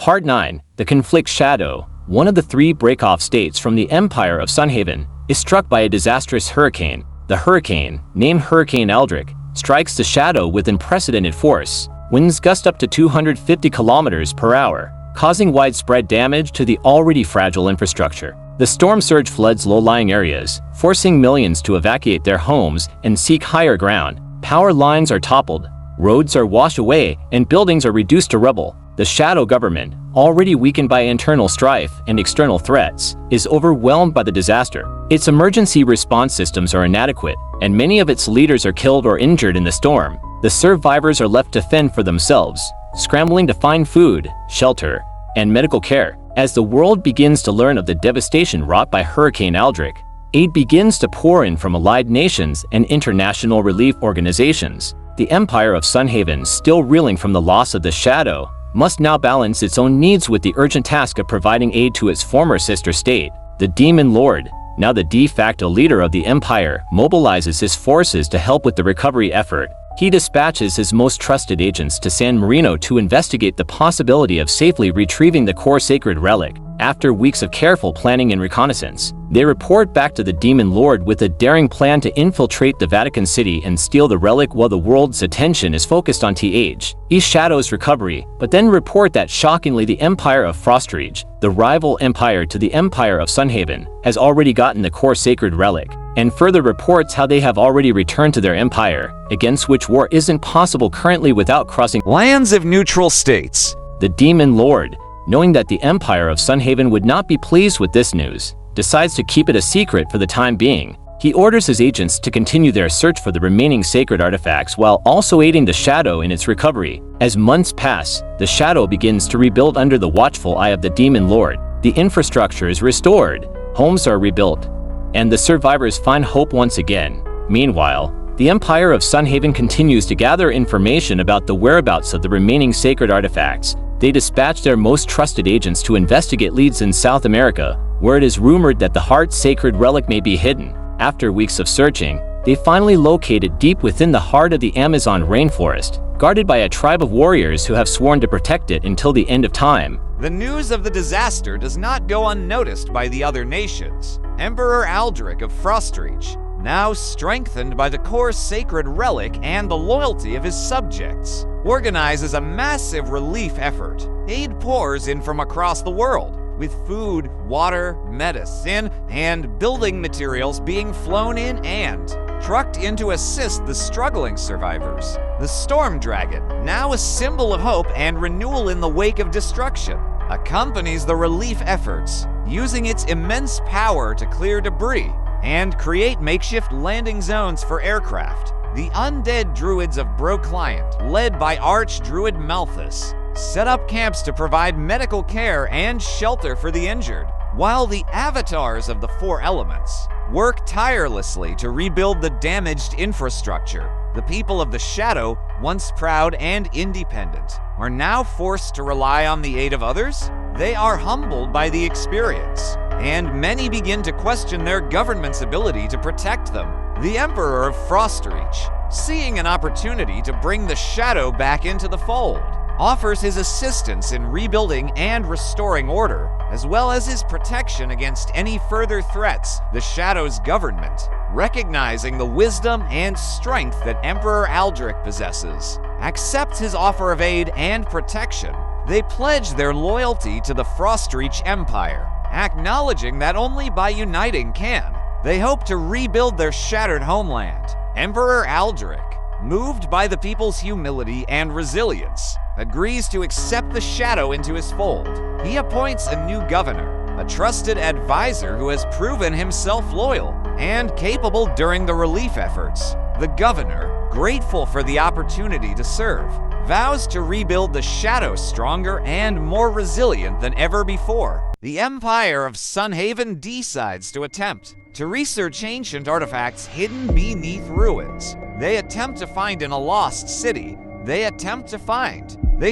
Part 9. The Conflict Shadow. One of the three break-off states from the Empire of Sunhaven is struck by a disastrous hurricane. The hurricane, named Hurricane Eldrick, strikes the shadow with unprecedented force. Winds gust up to 250 kilometers per hour, causing widespread damage to the already fragile infrastructure. The storm surge floods low-lying areas, forcing millions to evacuate their homes and seek higher ground. Power lines are toppled, roads are washed away, and buildings are reduced to rubble. The shadow government, already weakened by internal strife and external threats, is overwhelmed by the disaster. Its emergency response systems are inadequate, and many of its leaders are killed or injured in the storm. The survivors are left to fend for themselves, scrambling to find food, shelter, and medical care. As the world begins to learn of the devastation wrought by Hurricane Eldrick, aid begins to pour in from allied nations and international relief organizations. The Empire of Sunhaven, still reeling from the loss of the Shadow, must now balance its own needs with the urgent task of providing aid to its former sister state. The Demon Lord, now the de facto leader of the Empire, mobilizes his forces to help with the recovery effort. He dispatches his most trusted agents to San Marino to investigate the possibility of safely retrieving the core sacred relic. After weeks of careful planning and reconnaissance, they report back to the Demon Lord with a daring plan to infiltrate the Vatican City and steal the relic while the world's attention is focused on East Shadow's recovery, but then report that shockingly the Empire of Frostreach, the rival empire to the Empire of Sunhaven, has already gotten the core sacred relic, and further reports how they have already returned to their empire, against which war isn't possible currently without crossing lands of neutral states. The Demon Lord, knowing that the Empire of Sunhaven would not be pleased with this news, decides to keep it a secret for the time being. He orders his agents to continue their search for the remaining sacred artifacts while also aiding the Shadow in its recovery. As months pass, the Shadow begins to rebuild under the watchful eye of the Demon Lord. The infrastructure is restored, homes are rebuilt, and the survivors find hope once again. Meanwhile, the Empire of Sunhaven continues to gather information about the whereabouts of the remaining sacred artifacts. They dispatch their most trusted agents to investigate leads in South America, where it is rumored that the heart's sacred relic may be hidden. After weeks of searching, they finally locate it deep within the heart of the Amazon rainforest, guarded by a tribe of warriors who have sworn to protect it until the end of time. The news of the disaster does not go unnoticed by the other nations. Emperor Aldrich of Frostreach, now strengthened by the core sacred relic and the loyalty of his subjects, organizes a massive relief effort. Aid pours in from across the world, with food, water, medicine, and building materials being flown in and trucked in to assist the struggling survivors. The Storm Dragon, now a symbol of hope and renewal in the wake of destruction, accompanies the relief efforts, using its immense power to clear debris and create makeshift landing zones for aircraft. The undead druids of Brocliant, led by Archdruid Malthus, set up camps to provide medical care and shelter for the injured, while the avatars of the four elements work tirelessly to rebuild the damaged infrastructure. The people of the Shadow, once proud and independent, are now forced to rely on the aid of others. They are humbled by the experience, and many begin to question their government's ability to protect them. The Emperor of Frostreach, seeing an opportunity to bring the Shadow back into the fold, offers his assistance in rebuilding and restoring order, as well as his protection against any further threats. The Shadow's government, recognizing the wisdom and strength that Emperor Aldrich possesses, accepts his offer of aid and protection. They pledge their loyalty to the Frostreach Empire, acknowledging that only by uniting can they hope to rebuild their shattered homeland. Emperor Aldrich, moved by the people's humility and resilience, agrees to accept the Shadow into his fold. He appoints a new governor, a trusted advisor who has proven himself loyal and capable during the relief efforts. The governor, grateful for the opportunity to serve, vows to rebuild the Shadow stronger and more resilient than ever before. The Empire of Sunhaven decides to attempt to research ancient artifacts hidden beneath ruins. They attempt to find in a lost city. They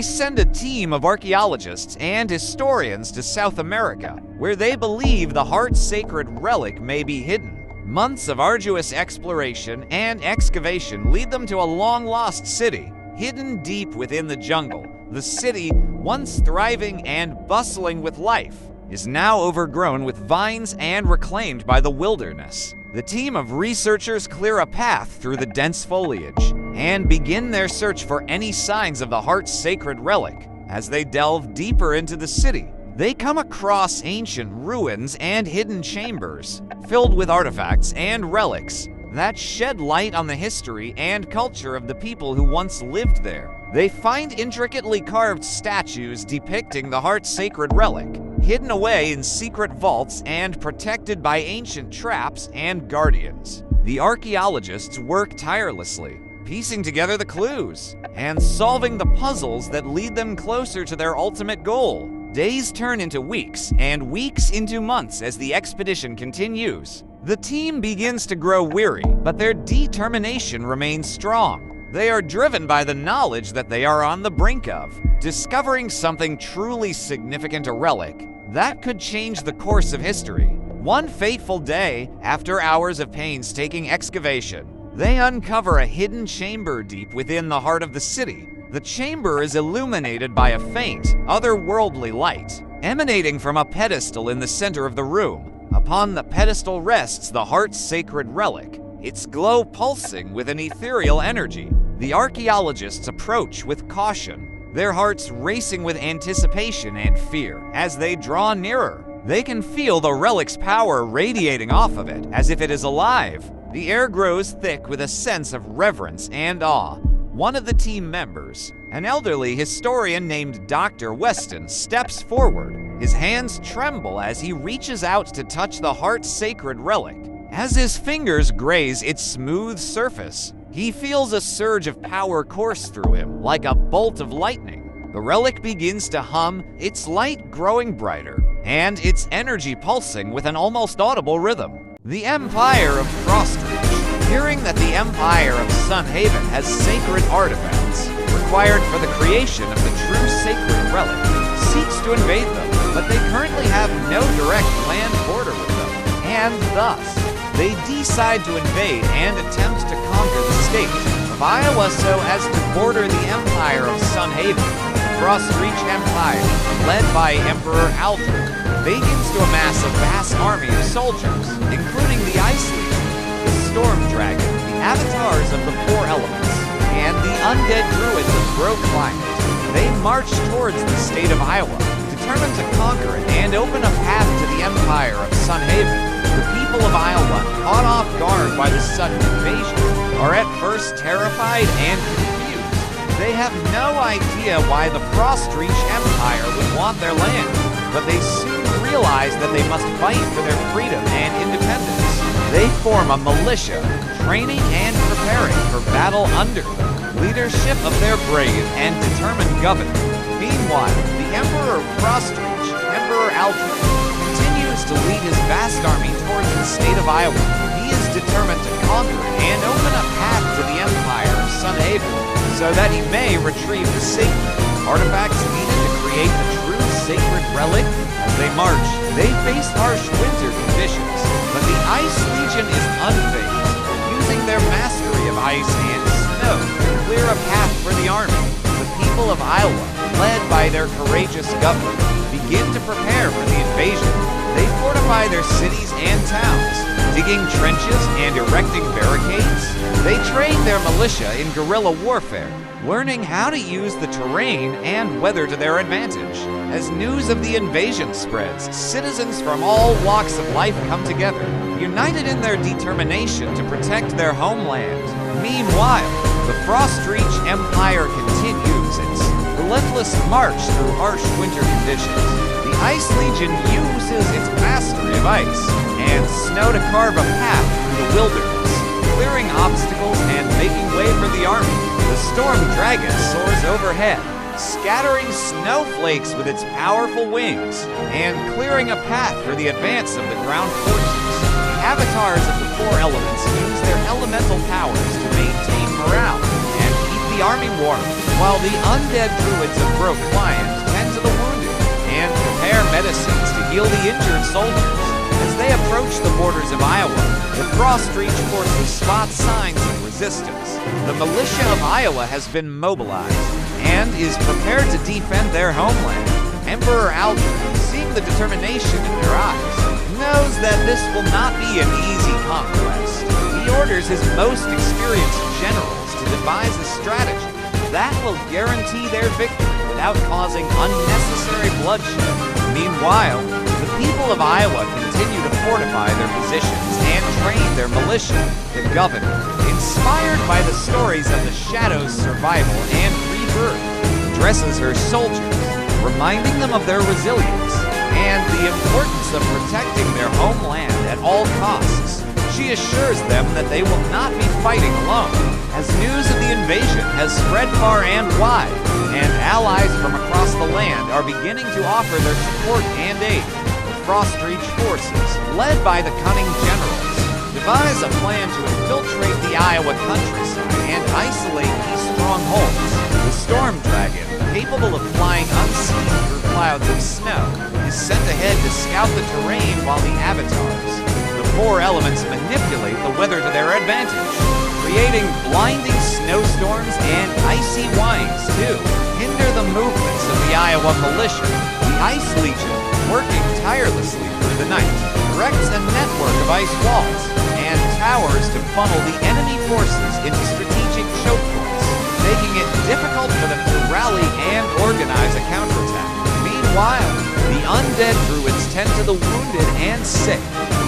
send a team of archaeologists and historians to South America, where they believe the heart's sacred relic may be hidden. Months of arduous exploration and excavation lead them to a long-lost city, hidden deep within the jungle. The city, once thriving and bustling with life, is now overgrown with vines and reclaimed by the wilderness. The team of researchers clear a path through the dense foliage and begin their search for any signs of the heart's sacred relic. As they delve deeper into the city, they come across ancient ruins and hidden chambers filled with artifacts and relics that shed light on the history and culture of the people who once lived there. They find intricately carved statues depicting the heart's sacred relic, hidden away in secret vaults and protected by ancient traps and guardians. The archaeologists work tirelessly, piecing together the clues and solving the puzzles that lead them closer to their ultimate goal. Days turn into weeks, and weeks into months as the expedition continues. The team begins to grow weary, but their determination remains strong. They are driven by the knowledge that they are on the brink of discovering something truly significant, a relic that could change the course of history. One fateful day, after hours of painstaking excavation, they uncover a hidden chamber deep within the heart of the city. The chamber is illuminated by a faint, otherworldly light, emanating from a pedestal in the center of the room. Upon the pedestal rests the heart's sacred relic, its glow pulsing with an ethereal energy. The archaeologists approach with caution, their hearts racing with anticipation and fear. As they draw nearer, they can feel the relic's power radiating off of it, as if it is alive. The air grows thick with a sense of reverence and awe. One of the team members, an elderly historian named Dr. Weston, steps forward. His hands tremble as he reaches out to touch the heart's sacred relic. As his fingers graze its smooth surface, he feels a surge of power course through him, like a bolt of lightning. The relic begins to hum, its light growing brighter, and its energy pulsing with an almost audible rhythm. The Empire of Frostreach, hearing that the Empire of Sunhaven has sacred artifacts required for the creation of the true sacred relic, seeks to invade them, but they currently have no direct land border with them, and thus, they decide to invade and attempt to conquer the state of Iowa so as to border the Empire of Sunhaven. The Frostreach Empire, led by Emperor Aldrich, begins to amass a vast army of soldiers, including the Ice Legion, the Storm Dragon, the Avatars of the Four Elements, and the Undead Druids of Broke Climate. They march towards the state of Iowa, determined to conquer it and open a path to the Empire of Sunhaven. The people of Iowa, caught off guard by the sudden invasion, are at first terrified and confused. They have no idea why the Frostreach Empire would want their land, but they soon realize that they must fight for their freedom and independence. They form a militia, training and preparing for battle under the leadership of their brave and determined governor. Meanwhile, the Emperor of Frostreach, Emperor Aldrich, continues to lead his vast army towards the state of Iowa. He is determined to conquer and open a path to the Empire of Sunhaven so that he may retrieve the sacred artifacts needed to create the true sacred relic. As they march, they face harsh winter conditions, but the Ice Legion is unfazed, using their mastery of ice and snow to clear a path for the army. The people of Iowa, led by their courageous governor, begin to prepare for the invasion. They fortify their cities and towns, digging trenches and erecting barricades. They train their militia in guerrilla warfare, learning how to use the terrain and weather to their advantage. As news of the invasion spreads, citizens from all walks of life come together, united in their determination to protect their homeland. Meanwhile, the Frostreach Empire continues its relentless march through harsh winter conditions. The Ice Legion uses its mastery of ice and snow to carve a path through the wilderness, clearing obstacles and making way for the army. The Storm Dragon soars overhead, scattering snowflakes with its powerful wings and clearing a path for the advance of the ground forces. The Avatars of the Four Elements use their elemental powers to maintain morale and keep the army warm, while the Undead Druids of Broke Climate tend to the wounded and prepare medicines to heal the injured soldiers. As they approach the borders of Iowa, the Frostreach forces spot signs of resistance. The militia of Iowa has been mobilized, and is prepared to defend their homeland. Emperor Aldrich, seeing the determination in their eyes, knows that this will not be an easy conquest. He orders his most experienced generals to devise a strategy that will guarantee their victory without causing unnecessary bloodshed. Meanwhile, the people of Iowa continue to fortify their positions and train their militia. The governor, inspired by the stories of the Shadow's survival and rebirth, addresses her soldiers, reminding them of their resilience and the importance of protecting their homeland at all costs. She assures them that they will not be fighting alone, as news of the invasion has spread far and wide, and allies from across the land are beginning to offer their support and aid. The Frostreach forces, led by the cunning generals, devise a plan to infiltrate the Iowa countryside and isolate key strongholds. The Storm Dragon, capable of flying unseen through clouds of snow, is sent ahead to scout the terrain while the avatars, the four elements, manipulate the weather to their advantage, creating blinding snowstorms and icy winds to hinder the movements of the Iowa militia. The Ice Legion, working tirelessly through the night, erects a network of ice walls and towers to funnel the enemy forces into strategic choke points, making it difficult for them to rally and organize a counterattack. Meanwhile, the undead druids tend to the wounded and sick,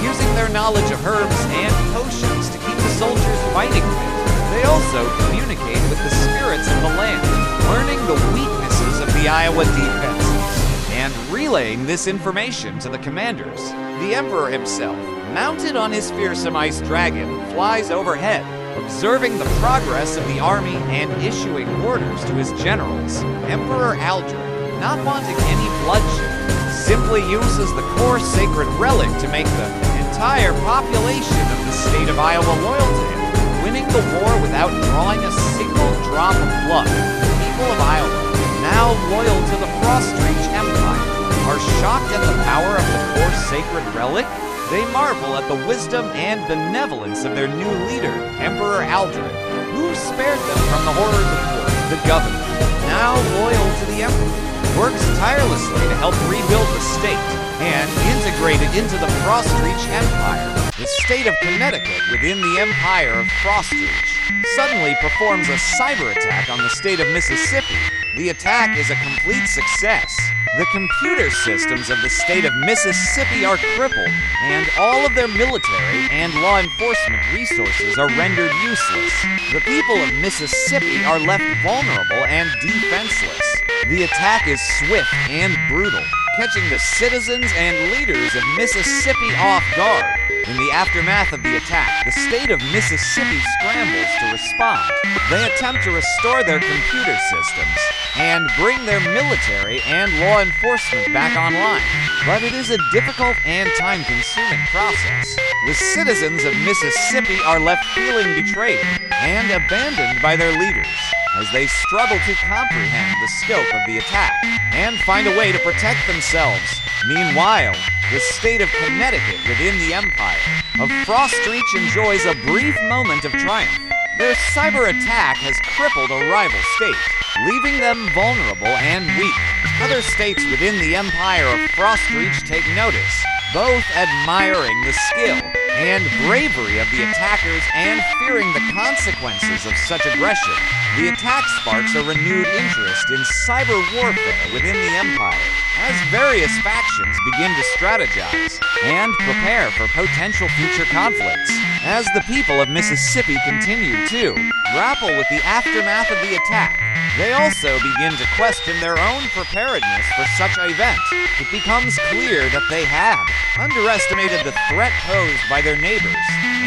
using their knowledge of herbs and potions to keep the soldiers fighting fit. They also communicate with the spirits of the land, learning the weaknesses of the Iowa defenses, and relaying this information to the commanders. The Emperor himself, mounted on his fearsome ice dragon, flies overhead, observing the progress of the army and issuing orders to his generals. Emperor Aldrich, not wanting any bloodshed, simply uses the core sacred relic to make the entire population of the state of Iowa loyal to him, winning the war without drawing a single drop of blood. The people of Iowa, now loyal to the Frostreach Empire, are shocked at the power of the core sacred relic. They marvel at the wisdom and benevolence of their new leader, Emperor Aldrich, who spared them from the horrors of war. The governor, now loyal to the Emperor, works tirelessly to help rebuild the state and integrate it into the Frostreach Empire. The state of Connecticut, within the Empire of Frostreach, suddenly performs a cyber attack on the state of Mississippi. The attack is a complete success. The computer systems of the state of Mississippi are crippled, and all of their military and law enforcement resources are rendered useless. The people of Mississippi are left vulnerable and defenseless. The attack is swift and brutal, catching the citizens and leaders of Mississippi off guard. In the aftermath of the attack, the state of Mississippi scrambles to respond. They attempt to restore their computer systems and bring their military and law enforcement back online. But it is a difficult and time-consuming process. The citizens of Mississippi are left feeling betrayed and abandoned by their leaders as they struggle to comprehend the scope of the attack and find a way to protect themselves. Meanwhile, the state of Connecticut within the Empire of Frostreach enjoys a brief moment of triumph. Their cyber attack has crippled a rival state, leaving them vulnerable and weak. Other states within the Empire of Frostreach take notice, both admiring the skill and bravery of the attackers and fearing the consequences of such aggression. The attack sparks a renewed interest in cyber warfare within the Empire, as various factions begin to strategize and prepare for potential future conflicts. As the people of Mississippi continue to grapple with the aftermath of the attack, they also begin to question their own preparedness for such an event. It becomes clear that they had underestimated the threat posed by their neighbors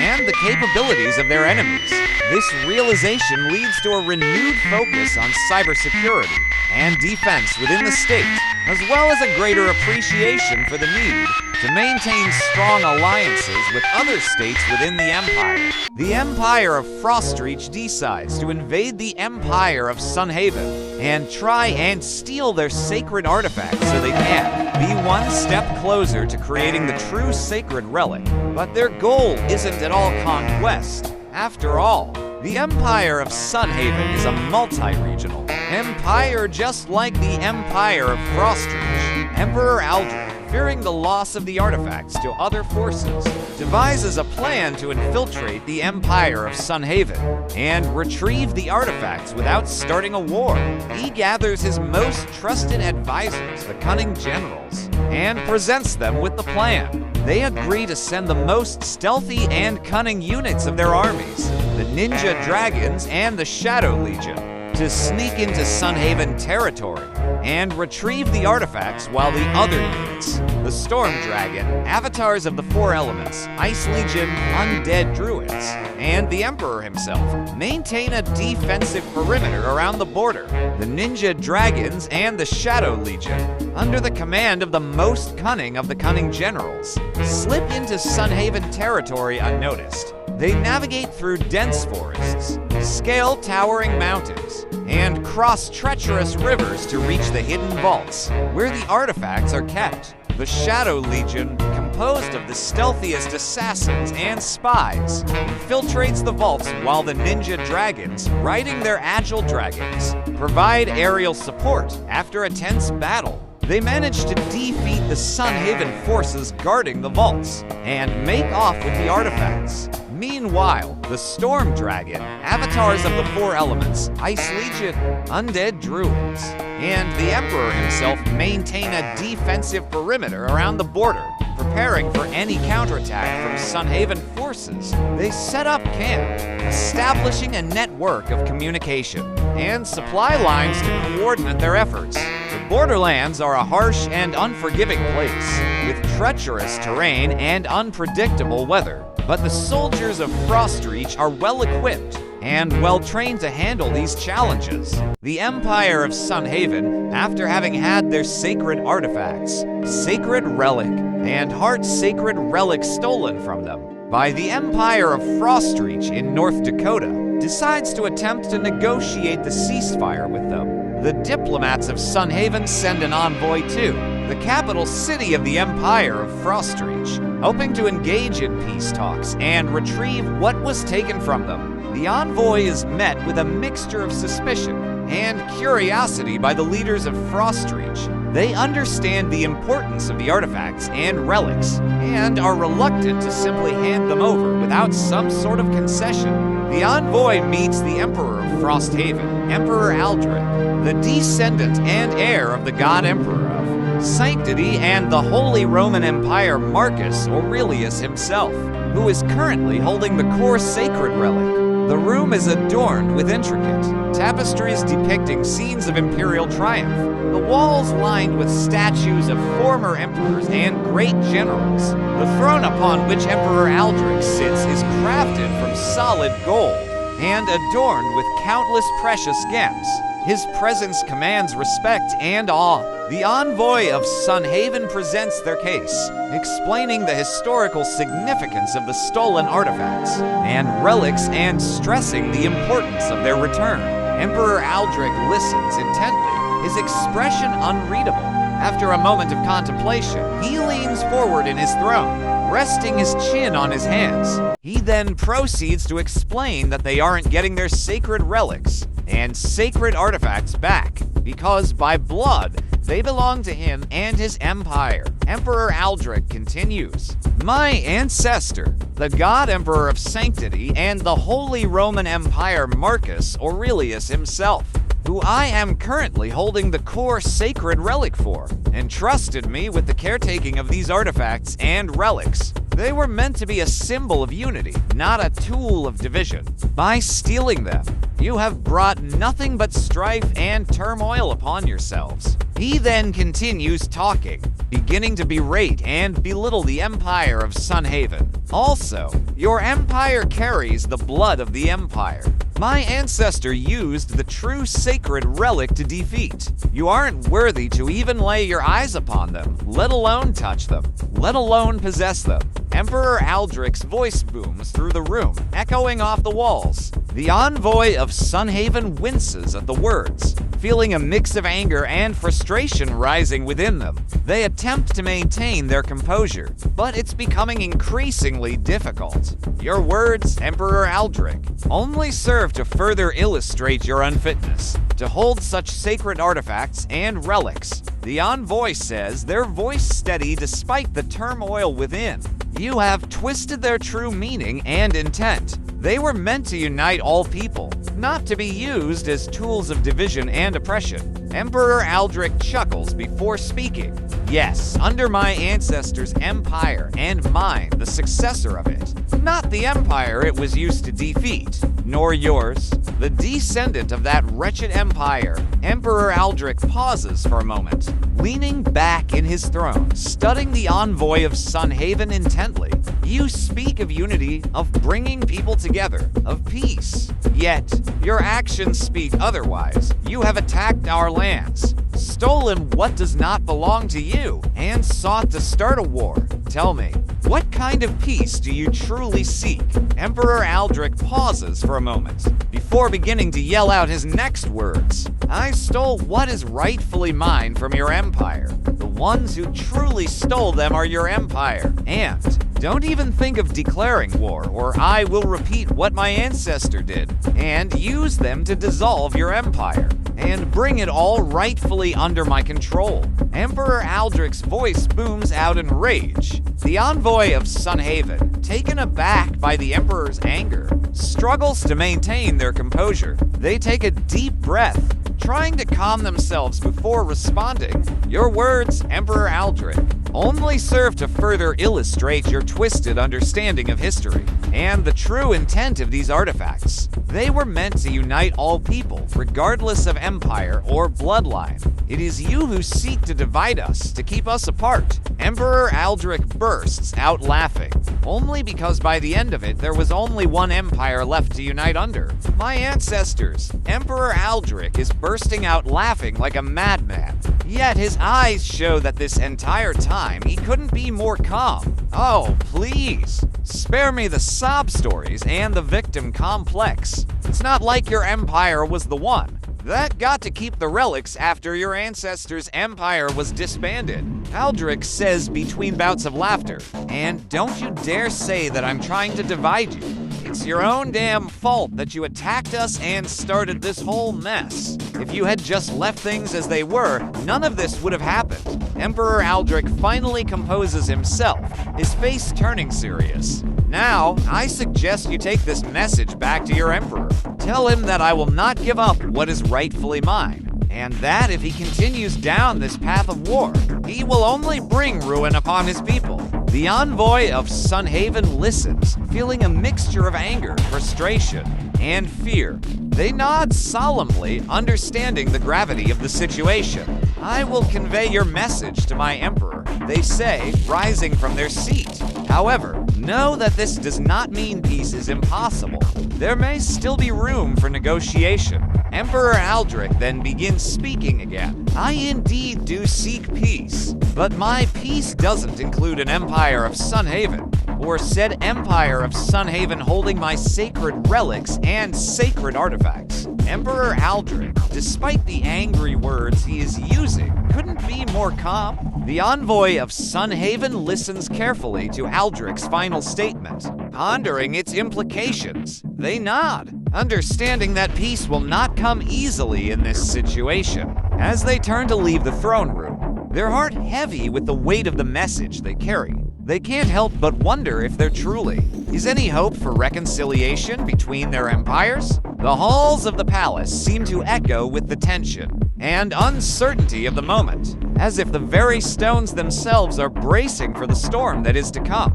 and the capabilities of their enemies. This realization leads to a renewed focus on cybersecurity and defense within the state, as well as a greater appreciation for the need to maintain strong alliances with other states within the Empire. The Empire of Frostreach decides to invade the Empire of Sunhaven and try and steal their sacred artifacts so they can be one step closer to creating the true sacred relic. But their goal isn't at all conquest. After all, The Empire of Sunhaven is a multi-regional empire just like the Empire of Frostreach. Emperor Aldrich, fearing the loss of the artifacts to other forces, devises a plan to infiltrate the Empire of Sunhaven and retrieve the artifacts without starting a war. He gathers his most trusted advisors, the Cunning Generals, and presents them with the plan. They agree to send the most stealthy and cunning units of their armies, the Ninja Dragons and the Shadow Legion, to sneak into Sunhaven territory and retrieve the artifacts while the other units, the Storm Dragon, avatars of the Four Elements, Ice Legion, Undead Druids, and the Emperor himself, maintain a defensive perimeter around the border. The Ninja Dragons and the Shadow Legion, under the command of the most cunning of the Cunning Generals, slip into Sunhaven territory unnoticed. They navigate through dense forests, scale towering mountains, and cross treacherous rivers to reach the hidden vaults, where the artifacts are kept. The Shadow Legion, composed of the stealthiest assassins and spies, infiltrates the vaults while the Ninja Dragons, riding their agile dragons, provide aerial support after a tense battle. They manage to defeat the Sunhaven forces guarding the vaults and make off with the artifacts. Meanwhile, the Storm Dragon, avatars of the Four Elements, Ice Legion, Undead Druids, and the Emperor himself maintain a defensive perimeter around the border, preparing for any counterattack from Sunhaven forces. They set up camp, establishing a network of communication and supply lines to coordinate their efforts. The Borderlands are a harsh and unforgiving place, with treacherous terrain and unpredictable weather. But the soldiers of Frostreach are well-equipped and well-trained to handle these challenges. The Empire of Sunhaven, after having had their sacred artifacts, Sacred Relic, and Heart Sacred Relic stolen from them by the Empire of Frostreach in North Dakota, decides to attempt to negotiate the ceasefire with them. The diplomats of Sunhaven send an envoy to the capital city of the Empire of Frostreach, hoping to engage in peace talks and retrieve what was taken from them. The envoy is met with a mixture of suspicion and curiosity by the leaders of Frostreach. They understand the importance of the artifacts and relics and are reluctant to simply hand them over without some sort of concession. The envoy meets the Emperor of Frosthaven, Emperor Aldrich, the descendant and heir of the God Emperor of Sanctity and the Holy Roman Empire Marcus Aurelius himself, who is currently holding the core sacred relic. The room is adorned with intricate tapestries depicting scenes of imperial triumph, the walls lined with statues of former emperors and great generals. The throne upon which Emperor Aldrich sits is crafted from solid gold and adorned with countless precious gems. His presence commands respect and awe. The envoy of Sunhaven presents their case, explaining the historical significance of the stolen artifacts and relics and stressing the importance of their return. Emperor Aldrich listens intently, his expression unreadable. After a moment of contemplation, he leans forward in his throne, resting his chin on his hands. He then proceeds to explain that they aren't getting their sacred relics and sacred artifacts back, because by blood, they belong to him and his empire. Emperor Aldrich continues, "My ancestor, the God Emperor of Sanctity and the Holy Roman Empire Marcus Aurelius himself, who I am currently holding the core sacred relic for, entrusted me with the caretaking of these artifacts and relics. They were meant to be a symbol of unity, not a tool of division. By stealing them, you have brought nothing but strife and turmoil upon yourselves." He then continues talking, beginning to berate and belittle the Empire of Sunhaven. Also, your empire carries the blood of the Empire. My ancestor used the true sacred relic to defeat. You aren't worthy to even lay your eyes upon them, let alone touch them, let alone possess them. Emperor Aldric's voice booms through the room, echoing off the walls. The envoy of Sunhaven winces at the words, feeling a mix of anger and frustration rising within them. They attempt to maintain their composure, but it's becoming increasingly difficult. Your words, Emperor Aldric, only serve to further illustrate your unfitness to hold such sacred artifacts and relics. The envoy says, their voice steady despite the turmoil within. You have twisted their true meaning and intent. They were meant to unite all people, not to be used as tools of division and oppression. Emperor Aldric chuckles before speaking. Yes, under my ancestors' empire and mine, the successor of it. Not the empire it was used to defeat, nor yours. The descendant of that wretched empire. Emperor Aldric pauses for a moment, leaning back in his throne, studying the envoy of Sunhaven intently. You speak of unity, of bringing people together, of peace. Yet, your actions speak otherwise. You have attacked our lands, stolen what does not belong to you, and sought to start a war. Tell me, what kind of peace do you truly seek? Emperor Aldric pauses for a moment, before beginning to yell out his next words. I stole what is rightfully mine from your empire. The ones who truly stole them are your empire. And don't even think of declaring war, or I will repeat what my ancestor did, and use them to dissolve your empire, and bring it all rightfully under my control. Emperor Aldric's voice booms out in rage. The envoy of Sunhaven, taken aback by the Emperor's anger, struggles to maintain their composure. They take a deep breath, trying to calm themselves before responding. Your words, Emperor Aldric, only serve to further illustrate your twisted understanding of history and the true intent of these artifacts. They were meant to unite all people, regardless of empire or bloodline. It is you who seek to divide us, to keep us apart. Emperor Aldric bursts out laughing, only because by the end of it, there was only one empire left to unite under. My ancestors. Emperor Aldric is bursting out laughing like a madman. Yet his eyes show that this entire time he couldn't be more calm. Oh, please, spare me the sob stories and the victim complex. It's not like your empire was the one that got to keep the relics after your ancestors' empire was disbanded. Aldric says between bouts of laughter, and don't you dare say that I'm trying to divide you. It's your own damn fault that you attacked us and started this whole mess. If you had just left things as they were, none of this would have happened. Emperor Aldric finally composes himself, his face turning serious. Now, I suggest you take this message back to your emperor. Tell him that I will not give up what is rightfully mine, and that if he continues down this path of war, he will only bring ruin upon his people. The envoy of Sunhaven listens, feeling a mixture of anger, frustration, and fear. They nod solemnly, understanding the gravity of the situation. I will convey your message to my emperor, they say, rising from their seat. However, know that this does not mean peace is impossible. There may still be room for negotiation. Emperor Aldric then begins speaking again. I indeed do seek peace, but my peace doesn't include an empire of Sunhaven, or said empire of Sunhaven holding my sacred relics and sacred artifacts. Emperor Aldric, despite the angry words he is using, couldn't be more calm. The envoy of Sunhaven listens carefully to Aldric's final statement, pondering its implications. They nod, understanding that peace will not come easily in this situation. As they turn to leave the throne room, their heart heavy with the weight of the message they carry. They can't help but wonder if there truly is any hope for reconciliation between their empires. The halls of the palace seem to echo with the tension and uncertainty of the moment, as if the very stones themselves are bracing for the storm that is to come.